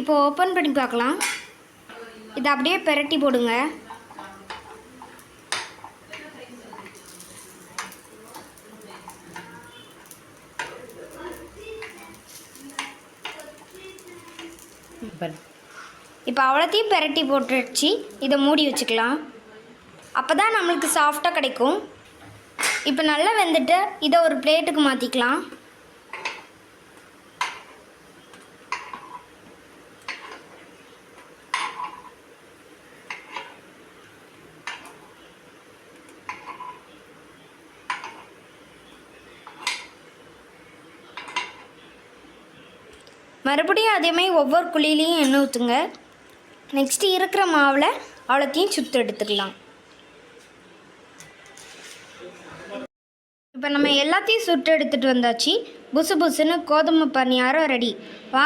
இப்போ ஓப்பன் பண்ணி பார்க்கலாம். இதை அப்படியே பிரட்டி போடுங்க. இப்போ அவ்வளோத்தையும் பிரட்டி போட்டுடுச்சு. இதை மூடி வச்சுக்கலாம். அப்போ தான் நம்மளுக்கு சாஃப்டாக கிடைக்கும். இப்போ நல்லா வெந்துட்டு இதை ஒரு பிளேட்டுக்கு மாற்றிக்கலாம். மறுபடியும் அதேமாதிரி ஒவ்வொரு குழியிலையும் எண்ணெய் ஊற்றுங்க. நெக்ஸ்ட்டு இருக்கிற மாவில் அவ்வளோத்தையும் சுற்று எடுத்துக்கலாம். இப்போ நம்ம எல்லாத்தையும் சுட்டு எடுத்துகிட்டு வந்தாச்சு. புசு புசுன்னு கோதுமை பணியாரம் ரெடி. வாங்க